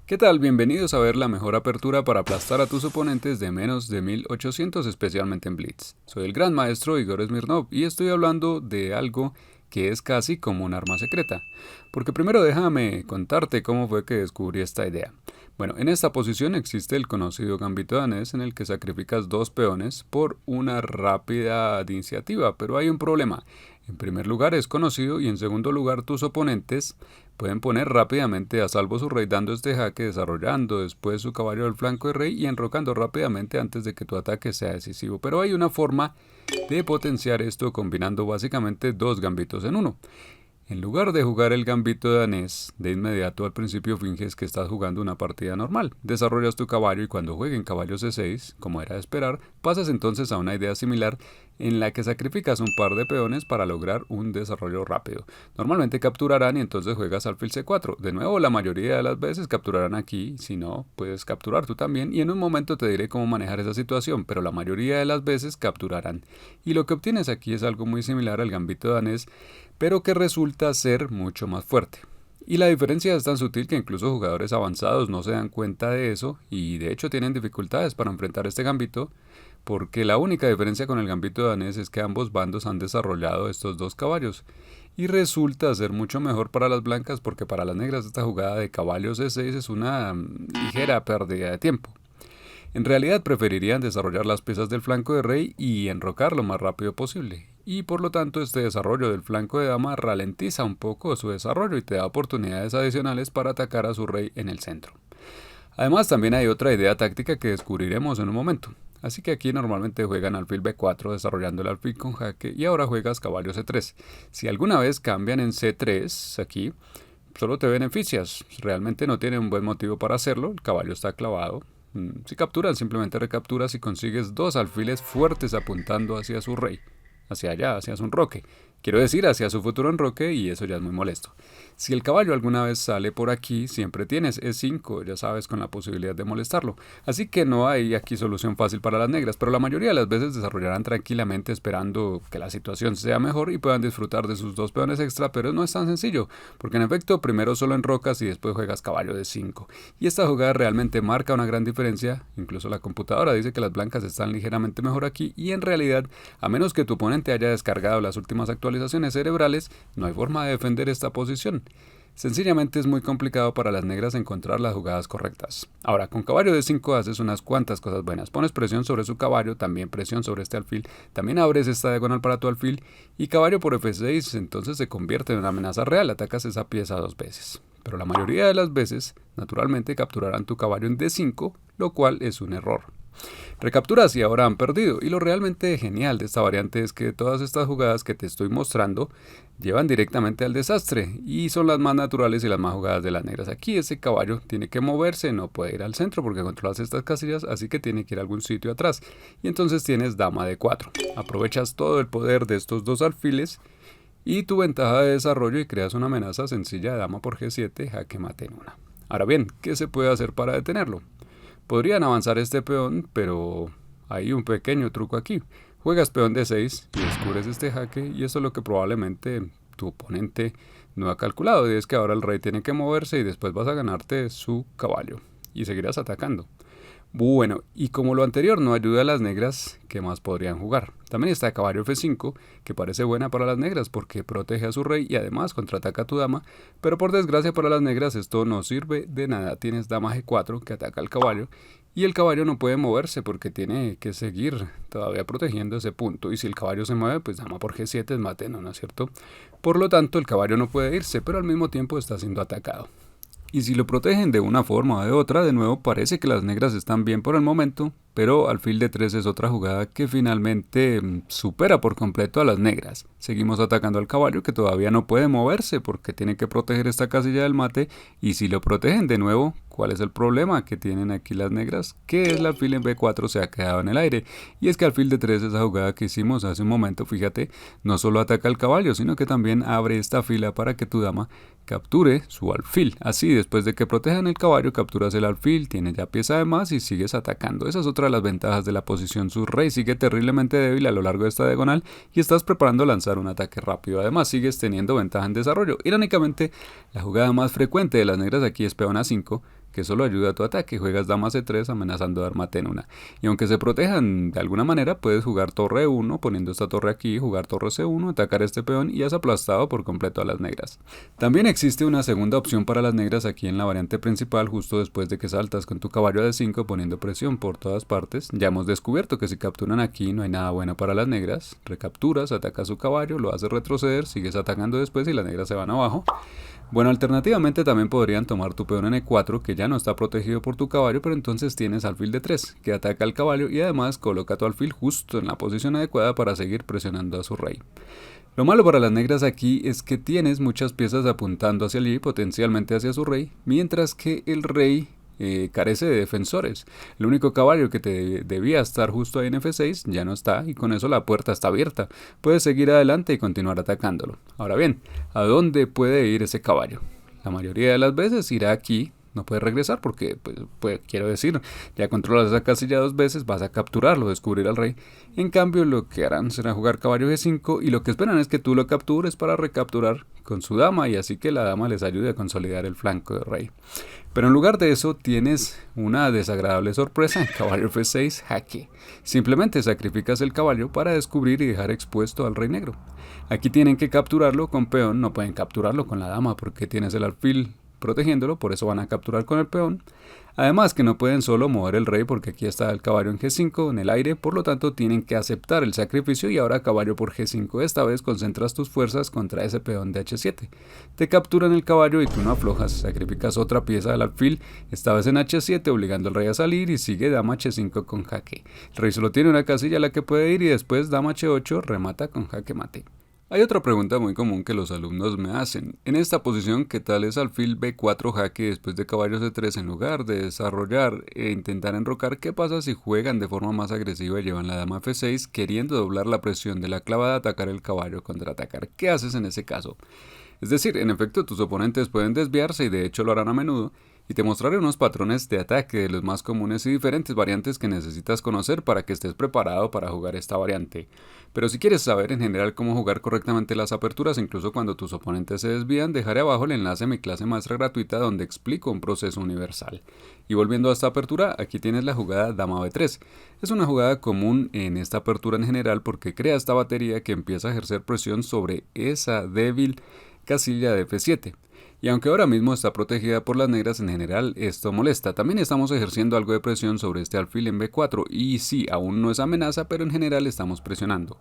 ¿Qué tal? Bienvenidos a ver la mejor apertura para aplastar a tus oponentes de menos de 1800, especialmente en Blitz. Soy el gran maestro Igor Smirnov y estoy hablando de algo que es casi como un arma secreta. Porque primero déjame contarte cómo fue que descubrí esta idea. Bueno, en esta posición existe el conocido gambito danés en el que sacrificas dos peones por una rápida iniciativa, pero hay un problema. En primer lugar es conocido y en segundo lugar tus oponentes pueden poner rápidamente a salvo su rey dando este jaque, desarrollando después su caballo del flanco de rey y enrocando rápidamente antes de que tu ataque sea decisivo. Pero hay una forma de potenciar esto combinando básicamente dos gambitos en uno. En lugar de jugar el gambito danés, de inmediato al principio finges que estás jugando una partida normal. Desarrollas tu caballo y cuando jueguen caballo C6, como era de esperar, pasas entonces a una idea similar en la que sacrificas un par de peones para lograr un desarrollo rápido. Normalmente capturarán y entonces juegas alfil C4. De nuevo, la mayoría de las veces capturarán aquí, si no, puedes capturar tú también y en un momento te diré cómo manejar esa situación, pero la mayoría de las veces capturarán. Y lo que obtienes aquí es algo muy similar al gambito danés, pero que resulta ser mucho más fuerte. Y la diferencia es tan sutil que incluso jugadores avanzados no se dan cuenta de eso y de hecho tienen dificultades para enfrentar este gambito, porque la única diferencia con el gambito danés es que ambos bandos han desarrollado estos dos caballos. Y resulta ser mucho mejor para las blancas porque para las negras esta jugada de caballo C6 es una ligera pérdida de tiempo. En realidad preferirían desarrollar las piezas del flanco de rey y enrocar lo más rápido posible. Y por lo tanto este desarrollo del flanco de dama ralentiza un poco su desarrollo y te da oportunidades adicionales para atacar a su rey en el centro. Además también hay otra idea táctica que descubriremos en un momento. Así que aquí normalmente juegan alfil B4 desarrollando el alfil con jaque y ahora juegas caballo C3. Si alguna vez cambian en C3 aquí, solo te beneficias. Realmente no tiene un buen motivo para hacerlo, el caballo está clavado. Si capturan, simplemente recapturas y consigues dos alfiles fuertes apuntando hacia su rey, hacia allá, hacia su enroque. Quiero decir, hacia su futuro enroque y eso ya es muy molesto. Si el caballo alguna vez sale por aquí, siempre tienes E5, ya sabes, con la posibilidad de molestarlo. Así que no hay aquí solución fácil para las negras, pero la mayoría de las veces desarrollarán tranquilamente esperando que la situación sea mejor y puedan disfrutar de sus dos peones extra, pero no es tan sencillo, porque en efecto primero solo enrocas y después juegas caballo de 5. Y esta jugada realmente marca una gran diferencia, incluso la computadora dice que las blancas están ligeramente mejor aquí y en realidad, a menos que tu oponente haya descargado las últimas actualizaciones cerebrales, no hay forma de defender esta posición. Sencillamente es muy complicado para las negras encontrar las jugadas correctas. Ahora, con caballo de 5 haces unas cuantas cosas buenas. Pones presión sobre su caballo, también presión sobre este alfil, también abres esta diagonal para tu alfil y caballo por F6 entonces se convierte en una amenaza real, atacas esa pieza dos veces. Pero la mayoría de las veces, naturalmente, capturarán tu caballo en D5, lo cual es un error. Recapturas y ahora han perdido. Y lo realmente genial de esta variante es que todas estas jugadas que te estoy mostrando llevan directamente al desastre y son las más naturales y las más jugadas de las negras. Aquí ese caballo tiene que moverse, no puede ir al centro porque controlas estas casillas, así que tiene que ir a algún sitio atrás. Y entonces tienes dama de 4. Aprovechas todo el poder de estos dos alfiles y tu ventaja de desarrollo y creas una amenaza sencilla de dama por G7, jaque mate en una. Ahora bien, ¿qué se puede hacer para detenerlo? Podrían avanzar este peón, pero hay un pequeño truco aquí. Juegas peón D6 y descubres este jaque y eso es lo que probablemente tu oponente no ha calculado. Y es que ahora el rey tiene que moverse y después vas a ganarte su caballo y seguirás atacando. Bueno, y como lo anterior no ayuda a las negras, ¿qué más podrían jugar? También está caballo F5, que parece buena para las negras porque protege a su rey y además contraataca a tu dama, pero por desgracia para las negras esto no sirve de nada. Tienes dama G4 que ataca al caballo y el caballo no puede moverse porque tiene que seguir todavía protegiendo ese punto y si el caballo se mueve pues dama por G7 es mate, ¿no es cierto? Por lo tanto el caballo no puede irse, pero al mismo tiempo está siendo atacado. Y si lo protegen de una forma o de otra, de nuevo parece que las negras están bien por el momento, pero alfil de 3 es otra jugada que finalmente supera por completo a las negras. Seguimos atacando al caballo que todavía no puede moverse porque tiene que proteger esta casilla del mate y si lo protegen de nuevo, ¿cuál es el problema que tienen aquí las negras? Que el alfil en B4 se ha quedado en el aire y es que alfil de 3 esa jugada que hicimos hace un momento, fíjate, no solo ataca al caballo sino que también abre esta fila para que tu dama capture su alfil. Así después de que protejan el caballo capturas el alfil, tienes ya pieza de más y sigues atacando. Esa es otra de las ventajas de la posición. Su rey sigue terriblemente débil a lo largo de esta diagonal y estás preparando lanzar un ataque rápido. Además sigues teniendo ventaja en desarrollo. Irónicamente, la jugada más frecuente de las negras aquí es peón A5, que solo ayuda a tu ataque. Juegas dama C3 amenazando dar mate en una. Y aunque se protejan de alguna manera, puedes jugar torre E1 poniendo esta torre aquí, jugar torre C1, atacar este peón y has aplastado por completo a las negras. También existe una segunda opción para las negras aquí en la variante principal, justo después de que saltas con tu caballo a D5 poniendo presión por todas partes. Ya hemos descubierto que si capturan aquí no hay nada bueno para las negras. Recapturas, atacas su caballo, lo haces retroceder, sigues atacando después y las negras se van abajo. Bueno, alternativamente también podrían tomar tu peón en E4, que ya no está protegido por tu caballo, pero entonces tienes alfil D3, que ataca al caballo y además coloca tu alfil justo en la posición adecuada para seguir presionando a su rey. Lo malo para las negras aquí es que tienes muchas piezas apuntando hacia allí, potencialmente hacia su rey, mientras que el rey carece de defensores. El único caballo que te debía estar justo ahí en F6 ya no está y con eso la puerta está abierta. Puedes seguir adelante y continuar atacándolo. Ahora bien, ¿a dónde puede ir ese caballo? La mayoría de las veces irá aquí. No puede regresar porque, pues, quiero decir, ya controlas esa casilla 2 veces, vas a capturarlo, descubrir al rey. En cambio, lo que harán será jugar caballo G5 y lo que esperan es que tú lo captures para recapturar con su dama y así que la dama les ayude a consolidar el flanco del rey. Pero en lugar de eso tienes una desagradable sorpresa, caballo F6, jaque. Simplemente sacrificas el caballo para descubrir y dejar expuesto al rey negro. Aquí tienen que capturarlo con peón, no pueden capturarlo con la dama porque tienes el alfil protegiéndolo, por eso van a capturar con el peón. Además que no pueden solo mover el rey porque aquí está el caballo en G5 en el aire, por lo tanto tienen que aceptar el sacrificio y ahora caballo por G5. Esta vez concentras tus fuerzas contra ese peón de H7. Te capturan el caballo y tú no aflojas, sacrificas otra pieza del alfil, esta vez en H7 obligando al rey a salir y sigue dama H5 con jaque. El rey solo tiene una casilla a la que puede ir y después dama H8 remata con jaque mate. Hay otra pregunta muy común que los alumnos me hacen. En esta posición, ¿qué tal es alfil B4 jaque después de caballo C3 en lugar de desarrollar e intentar enrocar? ¿Qué pasa si juegan de forma más agresiva y llevan la dama F6 queriendo doblar la presión de la clavada, atacar el caballo, contraatacar? ¿Qué haces en ese caso? Es decir, en efecto, tus oponentes pueden desviarse y de hecho lo harán a menudo, y te mostraré unos patrones de ataque de los más comunes y diferentes variantes que necesitas conocer para que estés preparado para jugar esta variante. Pero si quieres saber en general cómo jugar correctamente las aperturas, incluso cuando tus oponentes se desvían, dejaré abajo el enlace a mi clase maestra gratuita donde explico un proceso universal. Y volviendo a esta apertura, aquí tienes la jugada dama B3. Es una jugada común en esta apertura en general porque crea esta batería que empieza a ejercer presión sobre esa débil casilla de F7. Y aunque ahora mismo está protegida por las negras, en general esto molesta. También estamos ejerciendo algo de presión sobre este alfil en B4 y sí, aún no es amenaza, pero en general estamos presionando.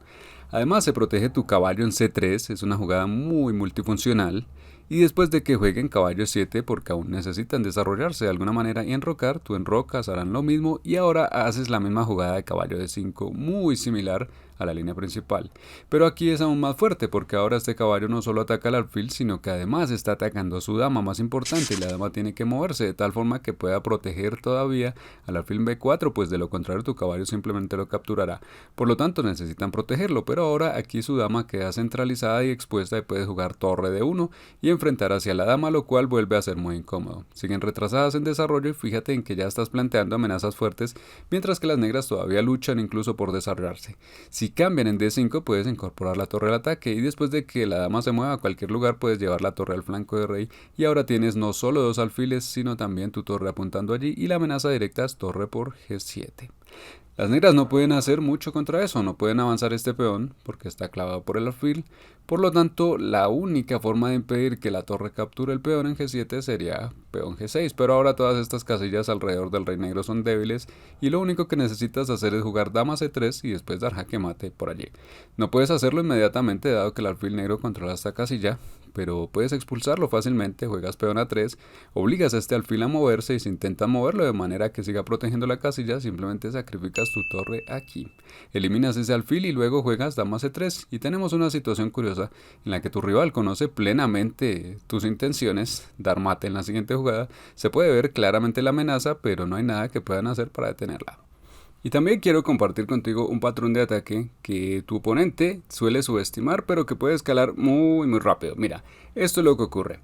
Además se protege tu caballo en C3, es una jugada muy multifuncional. Y después de que jueguen caballo 7 porque aún necesitan desarrollarse de alguna manera y enrocar, tú enrocas, harán lo mismo y ahora haces la misma jugada de caballo de 5 muy similar a la línea principal. Pero aquí es aún más fuerte porque ahora este caballo no solo ataca al alfil sino que además está atacando a su dama más importante y la dama tiene que moverse de tal forma que pueda proteger todavía al alfil B4, pues de lo contrario tu caballo simplemente lo capturará. Por lo tanto necesitan protegerlo, pero ahora aquí su dama queda centralizada y expuesta y puede jugar torre de 1 y enfrentar hacia la dama, lo cual vuelve a ser muy incómodo. Siguen retrasadas en desarrollo y fíjate en que ya estás planteando amenazas fuertes, mientras que las negras todavía luchan incluso por desarrollarse. Si cambian en D5 puedes incorporar la torre al ataque y después de que la dama se mueva a cualquier lugar puedes llevar la torre al flanco de rey y ahora tienes no solo dos alfiles sino también tu torre apuntando allí y la amenaza directa es torre por G7. Las negras no pueden hacer mucho contra eso, no pueden avanzar este peón porque está clavado por el alfil, por lo tanto la única forma de impedir que la torre capture el peón en G7 sería peón G6, pero ahora todas estas casillas alrededor del rey negro son débiles y lo único que necesitas hacer es jugar dama C3 y después dar jaque mate por allí. No puedes hacerlo inmediatamente dado que el alfil negro controla esta casilla, pero puedes expulsarlo fácilmente, juegas peón A3, obligas a este alfil a moverse y si intentas moverlo de manera que siga protegiendo la casilla, simplemente sacrificas tu torre aquí. Eliminas ese alfil y luego juegas dama C3 y tenemos una situación curiosa en la que tu rival conoce plenamente tus intenciones, dar mate en la siguiente jugada, se puede ver claramente la amenaza, pero no hay nada que puedan hacer para detenerla. Y también quiero compartir contigo un patrón de ataque que tu oponente suele subestimar, pero que puede escalar muy rápido. Mira, esto es lo que ocurre.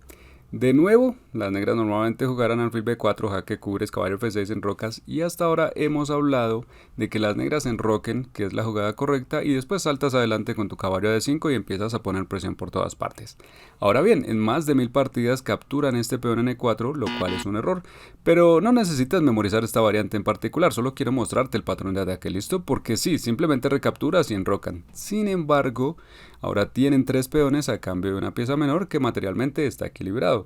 De nuevo, las negras normalmente jugarán alfil b4, jaque cubres, caballo f6 en rocas, y hasta ahora hemos hablado de que las negras enroquen, que es la jugada correcta, y después saltas adelante con tu caballo a d5 y empiezas a poner presión por todas partes. Ahora bien, en más de 1000 partidas capturan este peón en e4, lo cual es un error, pero no necesitas memorizar esta variante en particular, solo quiero mostrarte el patrón de ataque, ¿listo? Porque sí, simplemente recapturas y enrocan. Sin embargo, ahora tienen 3 peones a cambio de una pieza menor que materialmente está equilibrado.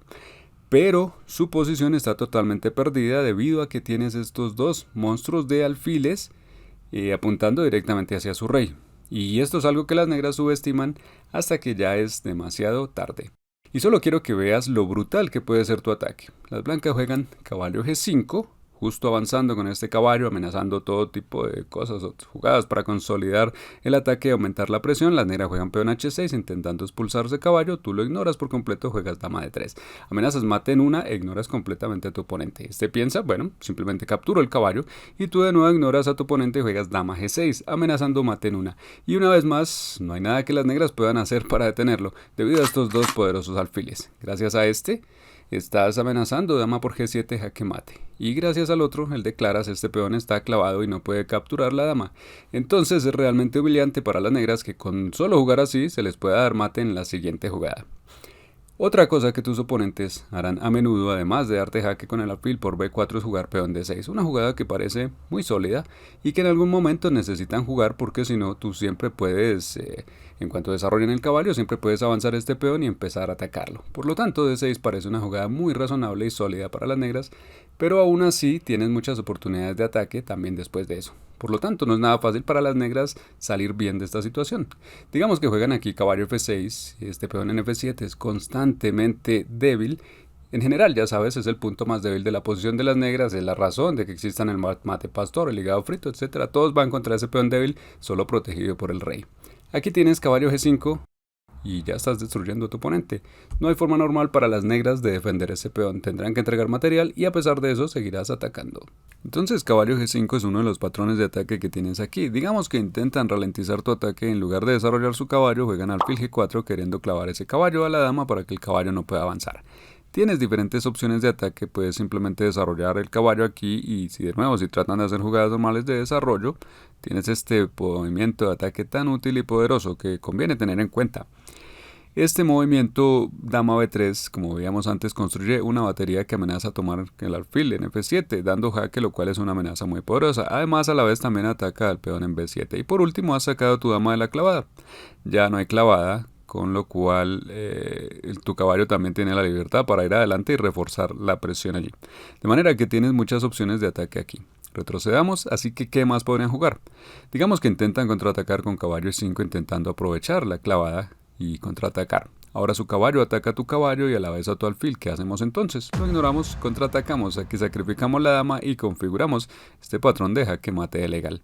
Pero su posición está totalmente perdida debido a que tienes estos dos monstruos de alfiles apuntando directamente hacia su rey. Y esto es algo que las negras subestiman hasta que ya es demasiado tarde. Y solo quiero que veas lo brutal que puede ser tu ataque. Las blancas juegan caballo g5, justo avanzando con este caballo, amenazando todo tipo de cosas o jugadas para consolidar el ataque y aumentar la presión. Las negras juegan peón h6 intentando expulsarse caballo, tú lo ignoras por completo, juegas dama d3. Amenazas mate en una e ignoras completamente a tu oponente. Este piensa, bueno, simplemente capturo el caballo y tú de nuevo ignoras a tu oponente y juegas dama g6, amenazando mate en una. Y una vez más, no hay nada que las negras puedan hacer para detenerlo, debido a estos dos poderosos alfiles. Gracias a este, estás amenazando dama por g7 jaque mate. Y gracias al otro, el declaras, este peón está clavado y no puede capturar la dama. Entonces es realmente humillante para las negras que con solo jugar así se les pueda dar mate en la siguiente jugada. Otra cosa que tus oponentes harán a menudo, además de darte jaque con el alfil por b4, es jugar peón d6, una jugada que parece muy sólida y que en algún momento necesitan jugar porque si no tú siempre puedes, en cuanto desarrollen el caballo, siempre puedes avanzar este peón y empezar a atacarlo. Por lo tanto, d6 parece una jugada muy razonable y sólida para las negras, pero aún así tienes muchas oportunidades de ataque también después de eso. Por lo tanto, no es nada fácil para las negras salir bien de esta situación. Digamos que juegan aquí caballo f6 y este peón en f7 es constantemente débil. En general, ya sabes, es el punto más débil de la posición de las negras, es la razón de que existan el mate pastor, el hígado frito, etc. Todos van contra ese peón débil, solo protegido por el rey. Aquí tienes caballo g5 y ya estás destruyendo a tu oponente. No hay forma normal para las negras de defender ese peón, tendrán que entregar material y a pesar de eso seguirás atacando. Entonces caballo g5 es uno de los patrones de ataque que tienes aquí. Digamos que intentan ralentizar tu ataque, en lugar de desarrollar su caballo juegan alfil g4 queriendo clavar ese caballo a la dama para que el caballo no pueda avanzar. Tienes diferentes opciones de ataque, puedes simplemente desarrollar el caballo aquí y si tratan de hacer jugadas normales de desarrollo, tienes este movimiento de ataque tan útil y poderoso que conviene tener en cuenta. Este movimiento dama b3, como veíamos antes, construye una batería que amenaza a tomar el alfil en f7, dando jaque, lo cual es una amenaza muy poderosa. Además, a la vez también ataca al peón en b7. Y por último, has sacado tu dama de la clavada. Ya no hay clavada, con lo cual tu caballo también tiene la libertad para ir adelante y reforzar la presión allí. De manera que tienes muchas opciones de ataque aquí. Retrocedamos, así que ¿qué más podrían jugar? Digamos que intentan contraatacar con caballo e5 intentando aprovechar la clavada y contraatacar. Ahora su caballo ataca a tu caballo y a la vez a tu alfil. ¿Qué hacemos entonces? Lo ignoramos, contraatacamos, aquí sacrificamos la dama y configuramos este patrón de jaque mate legal.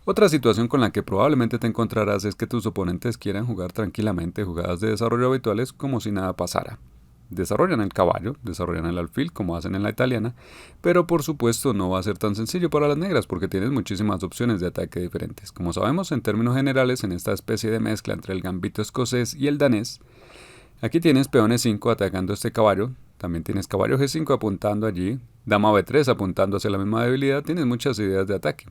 Otra situación con la que probablemente te encontrarás es que tus oponentes quieran jugar tranquilamente jugadas de desarrollo habituales como si nada pasara. Desarrollan el caballo, desarrollan el alfil como hacen en la italiana, pero por supuesto no va a ser tan sencillo para las negras porque tienes muchísimas opciones de ataque diferentes. Como sabemos en términos generales en esta especie de mezcla entre el gambito escocés y el danés, aquí tienes peón e5 atacando este caballo, también tienes caballo g5 apuntando allí, dama b3 apuntando hacia la misma debilidad, tienes muchas ideas de ataque.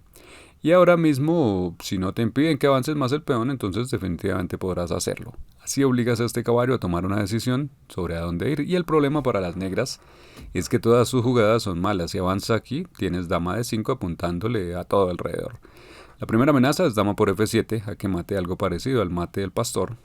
Y ahora mismo, si no te impiden que avances más el peón, entonces definitivamente podrás hacerlo. Así obligas a este caballo a tomar una decisión sobre a dónde ir. Y el problema para las negras es que todas sus jugadas son malas. Si avanza aquí, tienes dama de 5 apuntándole a todo alrededor. La primera amenaza es dama por f7, jaque mate, algo parecido al mate del pastor.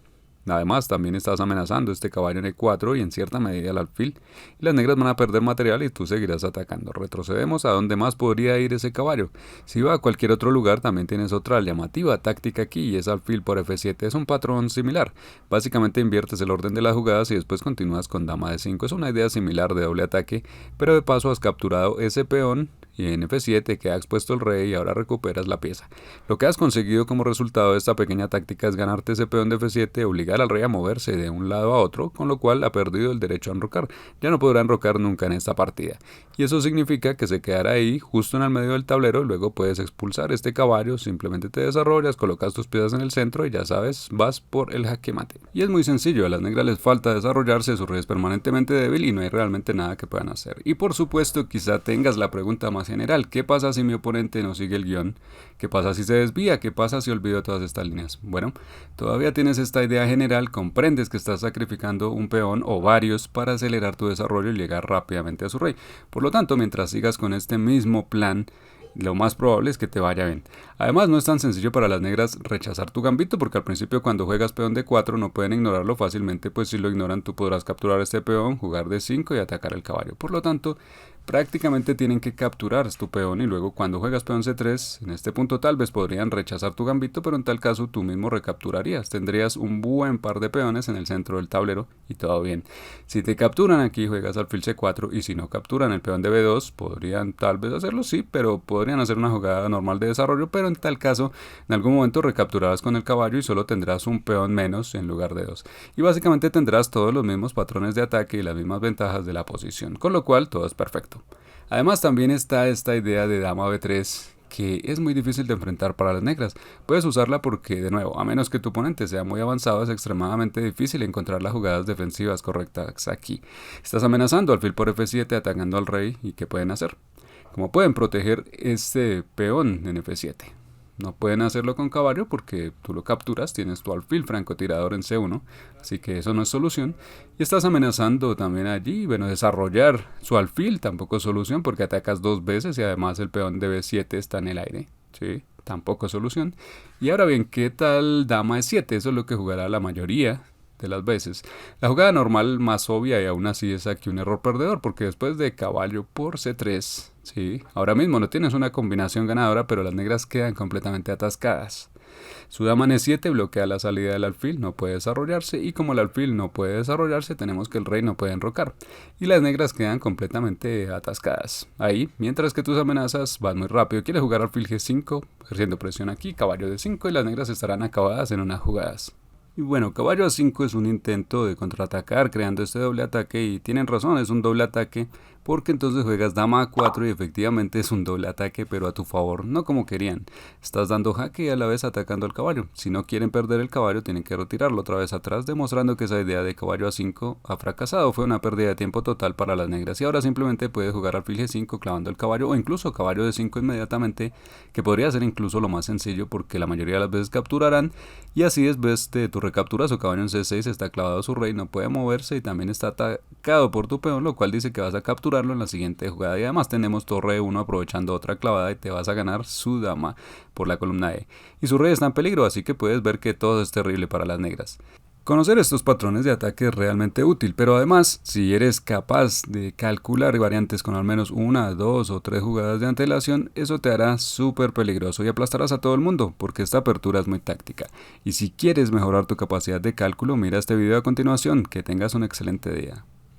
Además, también estás amenazando este caballo en e4 y en cierta medida el alfil. Y las negras van a perder material y tú seguirás atacando. Retrocedemos a donde más podría ir ese caballo. Si va a cualquier otro lugar, también tienes otra llamativa táctica aquí y es alfil por f7. Es un patrón similar. Básicamente inviertes el orden de las jugadas y después continúas con dama de 5. Es una idea similar de doble ataque, pero de paso has capturado ese peón y en F7 queda expuesto el rey y ahora recuperas la pieza. Lo que has conseguido como resultado de esta pequeña táctica es ganarte ese peón de F7, obligar al rey a moverse de un lado a otro, con lo cual ha perdido el derecho a enrocar. Ya no podrá enrocar nunca en esta partida. Y eso significa que se quedará ahí, justo en el medio del tablero, y luego puedes expulsar este caballo, simplemente te desarrollas, colocas tus piezas en el centro y ya sabes, vas por el jaque mate. Y es muy sencillo, a las negras les falta desarrollarse, su rey es permanentemente débil y no hay realmente nada que puedan hacer. Y por supuesto, quizá tengas la pregunta más general: ¿qué pasa si mi oponente no sigue el guión? ¿Qué pasa si se desvía? ¿Qué pasa si olvido todas estas líneas? Bueno, todavía tienes esta idea general, comprendes que estás sacrificando un peón o varios para acelerar tu desarrollo y llegar rápidamente a su rey. Por lo tanto, mientras sigas con este mismo plan, lo más probable es que te vaya bien. Además, no es tan sencillo para las negras rechazar tu gambito, porque al principio cuando juegas peón de 4 no pueden ignorarlo fácilmente, pues si lo ignoran tú podrás capturar este peón, jugar de 5 y atacar el caballo. Por lo tanto, prácticamente tienen que capturar tu peón y luego cuando juegas peón C3, en este punto tal vez podrían rechazar tu gambito, pero en tal caso tú mismo recapturarías. Tendrías un buen par de peones en el centro del tablero y todo bien. Si te capturan aquí, juegas alfil C4 y si no capturan el peón de B2, podrían tal vez hacerlo, sí, pero podrían hacer una jugada normal de desarrollo, pero en tal caso en algún momento recapturarás con el caballo y solo tendrás un peón menos en lugar de 2. Y básicamente tendrás todos los mismos patrones de ataque y las mismas ventajas de la posición, con lo cual todo es perfecto. Además también está esta idea de dama B3 que es muy difícil de enfrentar para las negras. Puedes usarla porque, de nuevo, a menos que tu oponente sea muy avanzado, es extremadamente difícil encontrar las jugadas defensivas correctas aquí. Estás amenazando alfil por F7, atacando al rey, ¿y qué pueden hacer? ¿Cómo pueden proteger este peón en F7? No pueden hacerlo con caballo porque tú lo capturas, tienes tu alfil francotirador en C1, así que eso no es solución. Y estás amenazando también allí, bueno, desarrollar su alfil tampoco es solución porque atacas 2 veces y además el peón de B7 está en el aire, ¿sí? Tampoco es solución. Y ahora bien, ¿qué tal dama E7? Eso es lo que jugará la mayoría de las veces. La jugada normal más obvia y aún así es aquí un error perdedor porque después de caballo por C3, sí, ahora mismo no tienes una combinación ganadora, pero las negras quedan completamente atascadas. Su dama en E7 bloquea la salida del alfil, no puede desarrollarse, y como el alfil no puede desarrollarse, tenemos que el rey no puede enrocar, y las negras quedan completamente atascadas. Ahí, mientras que tus amenazas van muy rápido, quiere jugar alfil G5, ejerciendo presión aquí, caballo D5, y las negras estarán acabadas en unas jugadas. Y bueno, caballo A5 es un intento de contraatacar creando este doble ataque y tienen razón, es un doble ataque porque entonces juegas dama A4 y efectivamente es un doble ataque pero a tu favor, no como querían. Estás dando jaque y a la vez atacando al caballo. Si no quieren perder el caballo tienen que retirarlo otra vez atrás, demostrando que esa idea de caballo A5 ha fracasado, fue una pérdida de tiempo total para las negras y ahora simplemente puedes jugar alfil G5 clavando el caballo o incluso caballo D5 inmediatamente, que podría ser incluso lo más sencillo porque la mayoría de las veces capturarán y así después de tu recaptura su caballo en C6 está clavado su rey, no puede moverse y también está atacado por tu peón, lo cual dice que vas a capturarlo en la siguiente jugada y además tenemos torre E1 aprovechando otra clavada y te vas a ganar su dama por la columna E. Y su rey está en peligro, así que puedes ver que todo es terrible para las negras. Conocer estos patrones de ataque es realmente útil, pero además, si eres capaz de calcular variantes con al menos 1, 2 o 3 jugadas de antelación, eso te hará súper peligroso y aplastarás a todo el mundo, porque esta apertura es muy táctica. Y si quieres mejorar tu capacidad de cálculo, mira este video a continuación. Que tengas un excelente día.